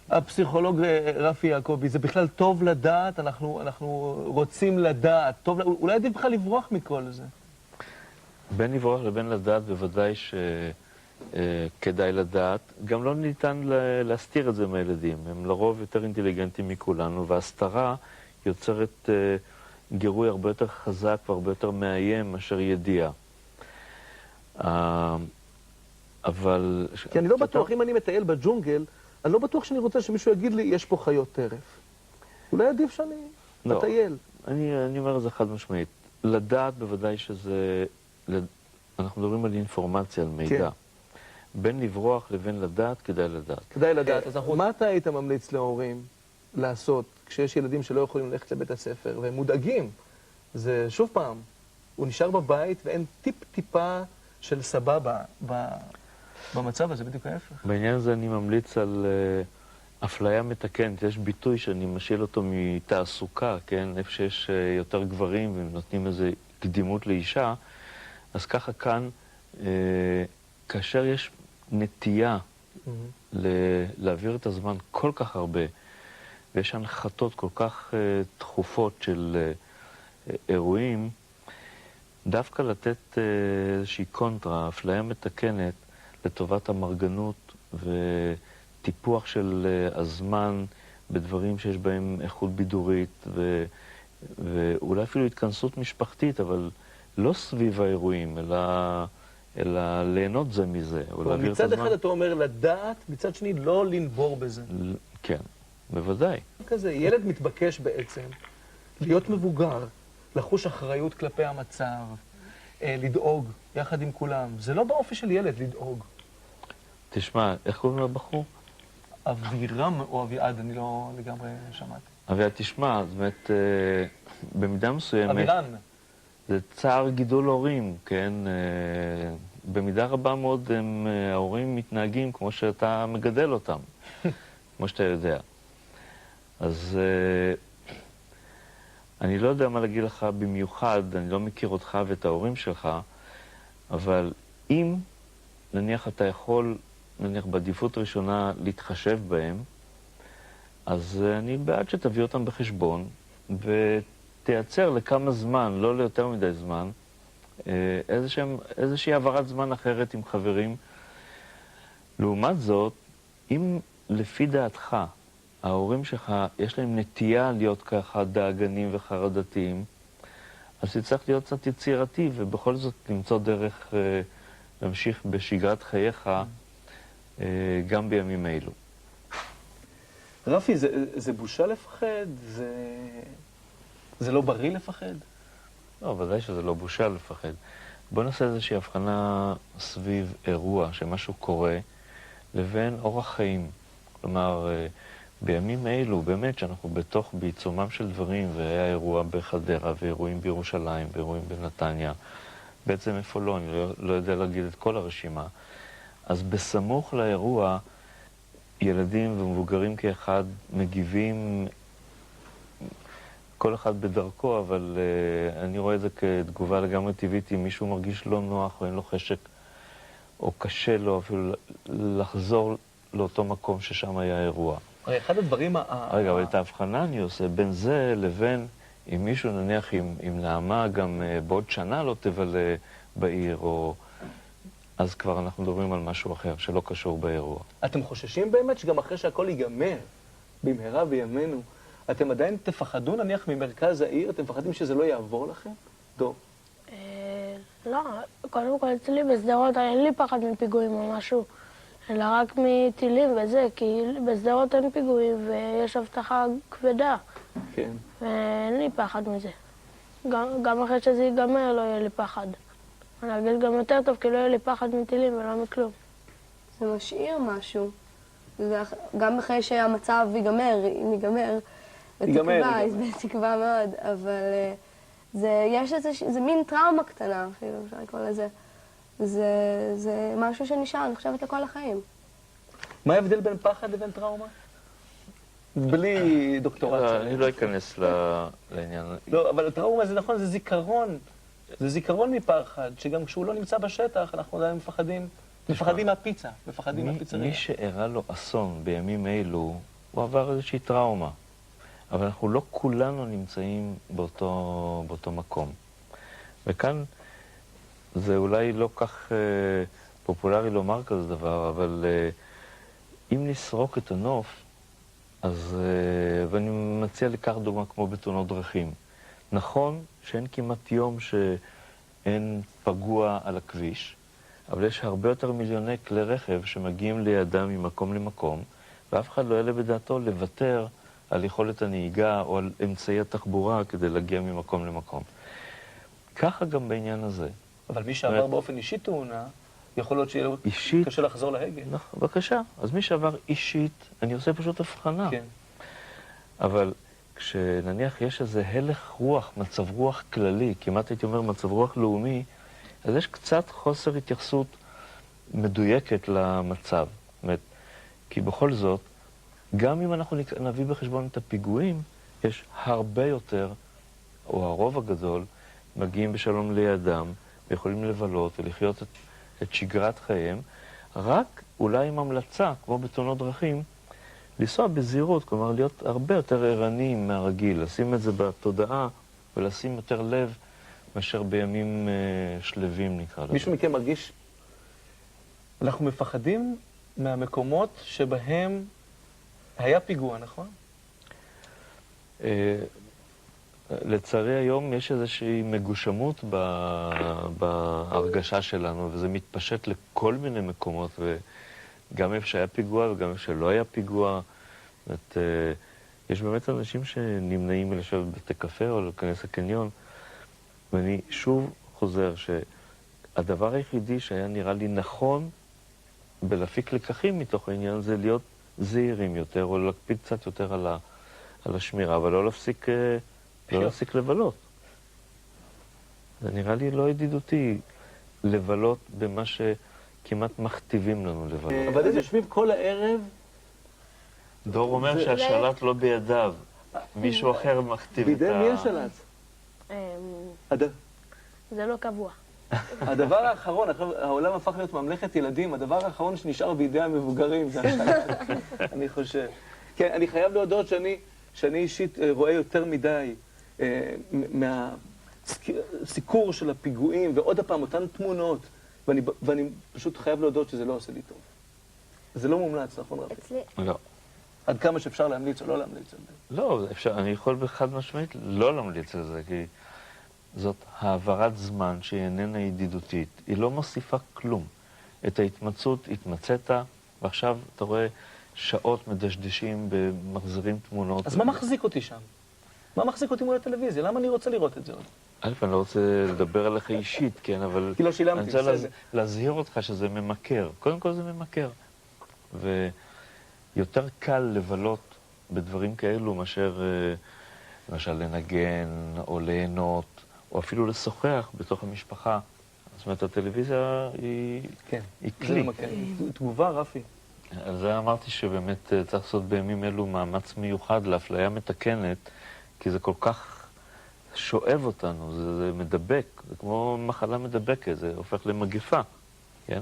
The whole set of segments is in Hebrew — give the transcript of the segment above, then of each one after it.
הפסיכולוג רפי יעקבי, זה בכלל טוב לדעת, אנחנו רוצים לדעת, אולי עדיף בכלל לברוח מכל זה. בין לברוח לבין לדעת בוודאי שכדאי לדעת. גם לא ניתן להסתיר את זה מהילדים. הם לרוב יותר אינטליגנטים מכולנו, וההסתרה יוצרת גירוי הרבה יותר חזק והרבה יותר מאיים מאשר ידיעה. אבל... כי אני לא בטוח, אם אני מטייל בג'ונגל, אני לא בטוח שאני רוצה שמישהו יגיד לי, יש פה חיות טרף. אולי עדיף שאני מטייל. אני אומר את זה חד משמעית. לדעת בוודאי שזה... אנחנו מדברים על אינפורמציה, על מידע. בין לברוח לבין לדעת, כדאי לדעת. כדאי לדעת. מה אתה היית ממליץ להורים לעשות כשיש ילדים שלא יכולים ללכת לבית הספר והם מודאגים? זה שוב פעם, הוא נשאר בבית ואין טיפה של סבבה במצב הזה, בדיוק ההפך. בעניין הזה אני ממליץ על אפליה מתקנת. יש ביטוי שאני משאיל אותו מתעסוקה, כן? איפה שיש יותר גברים והם נותנים איזו קדימות לאישה, אז ככה כאן, כאשר יש נטייה להעביר את הזמן כל כך הרבה, ויש הנחתות כל כך תכופות של אירועים, דווקא לתת איזושהי קונטרה, אפליה מתקנת לטובת המרגנות וטיפוח של הזמן בדברים שיש בהם איכות בידורית ואולי אפילו התכנסות משפחתית, אבל לא סביב האירועים, אלא ליהנות זה מזה. מצד אחד אתה אומר לדעת, מצד שני לא לנבור בזה. כן, בוודאי. כזה, ילד מתבקש בעצם להיות מבוגר, לחוש אחריות כלפי המצב, לדאוג יחד עם כולם. זה לא באופי של ילד לדאוג. תשמע, איך קוראים לבחור? אבירם או אביעד, אני לא לגמרי שמעתי. אביעד, תשמע, זאת אומרת, במידה מסוימת... אבירן. זה צער גידול הורים, כן? במידה רבה מאוד ההורים מתנהגים כמו שאתה מגדל אותם, כמו שאתה יודע. אז אני לא יודע מה להגיד לך במיוחד, אני לא מכיר אותך ואת ההורים שלך, אבל אם נניח אתה יכול, נניח בעדיפות ראשונה להתחשב בהם, אז אני בעד שתביא אותם בחשבון תייצר לכמה זמן, לא ליותר מדי זמן, איזושהי העברת זמן אחרת עם חברים. לעומת זאת, אם לפי דעתך, ההורים שלך, יש להם נטייה להיות ככה דאגנים וחרדתיים, אז תצטרך להיות קצת יצירתי, ובכל זאת למצוא דרך להמשיך בשגרת חייך גם בימים אלו. רפי, זה בושה לפחד? זה לא בריא לפחד? לא, ודאי שזה לא בושה לפחד. בוא נעשה איזושהי הבחנה סביב אירוע, שמשהו קורה, לבין אורח חיים. כלומר, בימים אלו, באמת שאנחנו בעיצומם של דברים, והיה אירוע בחדרה, ואירועים בירושלים, ואירועים בנתניה, בעצם איפה לא, אני לא יודע להגיד את כל הרשימה. אז בסמוך לאירוע, ילדים ומבוגרים כאחד מגיבים, כל אחד בדרכו, אבל אני רואה את זה כתגובה לגמרי טבעית, אם מישהו מרגיש לא נוח או אין לו חשק, או קשה לו אפילו לחזור לאותו מקום ששם היה אירוע. אחד הדברים רגע, אבל את ההבחנה אני עושה בין זה לבין, אם מישהו נניח עם נעמה גם בעוד שנה לא תבלה בעיר, או... אז כבר אנחנו מדברים על משהו אחר שלא קשור באירוע. אתם חוששים באמת שגם אחרי שהכל ייגמר, במהרה בימינו, אתם עדיין תפחדו נניח ממרכז העיר? אתם מפחדים שזה לא יעבור לכם? דור. לא, קודם כל אצלי בשדרות אין לי פחד מפיגועים או משהו, אלא רק מטילים וזה, כי בשדרות אין פיגועים ויש הבטחה כבדה. כן. ואין לי פחד מזה. גם אחרי שזה ייגמר לא יהיה לי פחד. אני אגיד גם יותר טוב, כי לא יהיה לי פחד מטילים ולא מכלום. זה משאיר משהו. גם אחרי שהמצב ייגמר, אם ייגמר, בתקווה מאוד, אבל זה מין טראומה קטנה, אפילו אפשר לקרוא לזה. זה משהו שנשאר, אני חושבת, לכל החיים. מה ההבדל בין פחד לבין טראומה? בלי דוקטורט. אני לא אכנס לעניין. לא, אבל טראומה זה נכון, זה זיכרון. זה זיכרון מפחד, שגם כשהוא לא נמצא בשטח, אנחנו עדיין מפחדים מהפיצה, מפחדים מהפיצריה. מי שאירע לו אסון בימים אלו, הוא עבר איזושהי טראומה. אבל אנחנו לא כולנו נמצאים באותו מקום. וכאן זה אולי לא כך פופולרי לומר כזה דבר, אבל אם נסרוק את הנוף, אז, ואני מציע לקח דוגמה כמו בתאונות דרכים. נכון שאין כמעט יום שאין פגוע על הכביש, אבל יש הרבה יותר מיליוני כלי רכב שמגיעים לידם ממקום למקום, ואף אחד לא יעלה בדעתו לוותר על יכולת הנהיגה או על אמצעי התחבורה כדי להגיע ממקום למקום. ככה גם בעניין הזה. אבל מי שעבר באופן אישי תאונה, יכול להיות שיהיה לו קשה לחזור להגה. נכון, בבקשה. אז מי שעבר אישית, אני עושה פשוט הבחנה. כן. אבל כשנניח יש איזה הלך רוח, מצב רוח כללי, כמעט הייתי אומר מצב רוח לאומי, אז יש קצת חוסר התייחסות מדויקת למצב. זאת אומרת, כי בכל זאת, גם אם אנחנו נביא בחשבון את הפיגועים, יש הרבה יותר, או הרוב הגדול, מגיעים בשלום לידם, ויכולים לבלות ולחיות את שגרת חייהם, רק אולי עם המלצה, כמו בתאונות דרכים, לנסוע בזהירות, כלומר להיות הרבה יותר ערניים מהרגיל, לשים את זה בתודעה ולשים יותר לב מאשר בימים שלווים נקרא לזה. מישהו מכם מרגיש, אנחנו מפחדים מהמקומות שבהם היה פיגוע, נכון? לצערי היום יש איזושהי מגושמות בהרגשה שלנו, וזה מתפשט לכל מיני מקומות, וגם איפה שהיה פיגוע וגם איפה שלא היה פיגוע. זאת אומרת, יש באמת אנשים שנמנעים מלשבת בבתי קפה או להיכנס לקניון, ואני שוב חוזר שהדבר היחידי שהיה נראה לי נכון בלהפיק לקחים מתוך העניין זה להיות זהירים יותר, או להקפיד קצת יותר על השמירה, אבל לא להפסיק לבלות. זה נראה לי לא ידידותי לבלות במה שכמעט מכתיבים לנו לבלות. אבל אז יושבים כל הערב... דור אומר שהשלט לא בידיו, מישהו אחר מכתיב את ה... בידי מי השלט? זה לא קבוע. הדבר האחרון, העולם הפך להיות ממלכת ילדים, הדבר האחרון שנשאר בידי המבוגרים זה השלט, אני חושב. כן, אני חייב להודות שאני אישית רואה יותר מדי מהסיקור של הפיגועים, ועוד הפעם אותן תמונות, ואני פשוט חייב להודות שזה לא עושה לי טוב. זה לא מומלץ, נכון רפי? אצלי... לא. עד כמה שאפשר להמליץ או לא להמליץ על זה. לא, אני יכול בחד משמעית לא להמליץ על זה, כי זאת העברת זמן שהיא איננה ידידותית. היא לא מוסיפה כלום. את ההתמצאות התמצאת, ועכשיו אתה רואה שעות מדשדשים במחזירים תמונות. אז מה מחזיק אותי שם? מה מחזיק אותי מול הטלוויזיה? למה אני רוצה לראות את זה עוד? אני לא רוצה לדבר עליך אישית, כן, אבל... כי לא שילמתי, אני רוצה בסדר. להזהיר אותך שזה ממכר. קודם כל זה ממכר. ויותר קל לבלות בדברים כאלו מאשר למשל לנגן או ליהנות, או אפילו לשוחח בתוך המשפחה. זאת אומרת, הטלוויזיה היא כלי. תגובה, רפי. על זה אמרתי שבאמת צריך לעשות בימים אלו מאמץ מיוחד לאפליה מתקנת, כי זה כל כך שואב אותנו, זה מדבק, זה כמו מחלה מדבקת, זה הופך למגפה, כן?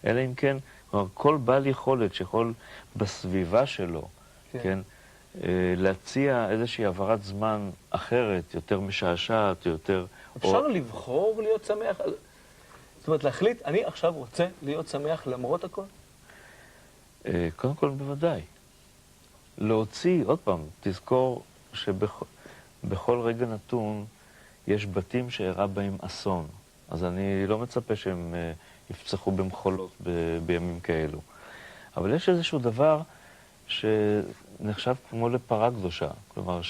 אלא אם כן, כל בעל יכולת שיכול בסביבה שלו, כן? להציע איזושהי עברת זמן אחרת, יותר משעשעת, יותר... אפשר לבחור להיות שמח? זאת אומרת, להחליט, אני עכשיו רוצה להיות שמח למרות הכל? קודם כל בוודאי. להוציא, עוד פעם, תזכור שבכל רגע נתון יש בתים שאירע בהם אסון. אז אני לא מצפה שהם יפצחו במחולות בימים כאלו. אבל יש איזשהו דבר שנחשב כמו לפרה קדושה. כלומר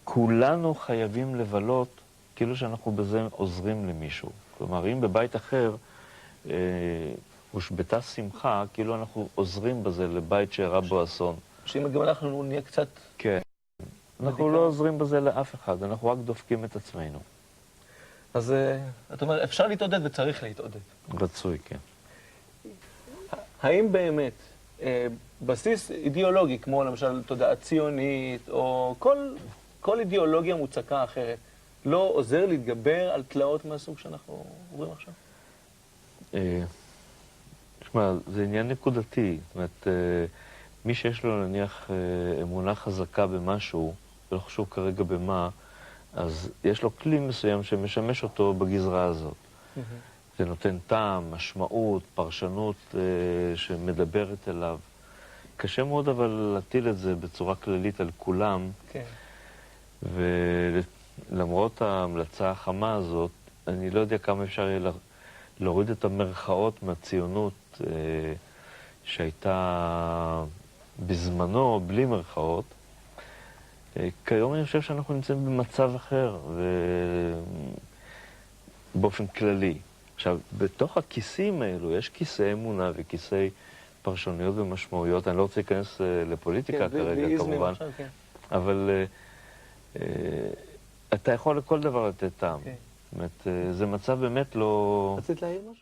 שכולנו חייבים לבלות כאילו שאנחנו בזה עוזרים למישהו. כלומר, אם בבית אחר הושבתה שמחה, כאילו אנחנו עוזרים בזה לבית שאירע בו אסון. שאם גם אנחנו נהיה קצת... כן. אנחנו לא עוזרים בזה לאף אחד, אנחנו רק דופקים את עצמנו. אז אתה אומר, אפשר להתעודד וצריך להתעודד. רצוי, כן. האם באמת בסיס אידיאולוגי, כמו למשל תודעה ציונית, או כל אידיאולוגיה מוצקה אחרת, לא עוזר להתגבר על תלאות מהסוג שאנחנו רואים עכשיו? תשמע, זה עניין נקודתי. זאת אומרת, מי שיש לו נניח אמונה חזקה במשהו, לא חשוב כרגע במה, אז יש לו כלי מסוים שמשמש אותו בגזרה הזאת. זה נותן טעם, משמעות, פרשנות שמדברת אליו. קשה מאוד אבל להטיל את זה בצורה כללית על כולם. כן. ולמרות ההמלצה החמה הזאת, אני לא יודע כמה אפשר יהיה להוריד את המרכאות מהציונות שהייתה בזמנו, בלי מרכאות. כיום אני חושב שאנחנו נמצאים במצב אחר, באופן כללי. עכשיו, בתוך הכיסים האלו יש כיסי אמונה וכיסי פרשנויות ומשמעויות. אני לא רוצה להיכנס לפוליטיקה כרגע, כמובן. אבל אתה יכול לכל דבר לתת טעם. זאת אומרת, זה מצב באמת לא... רצית להעיר משהו?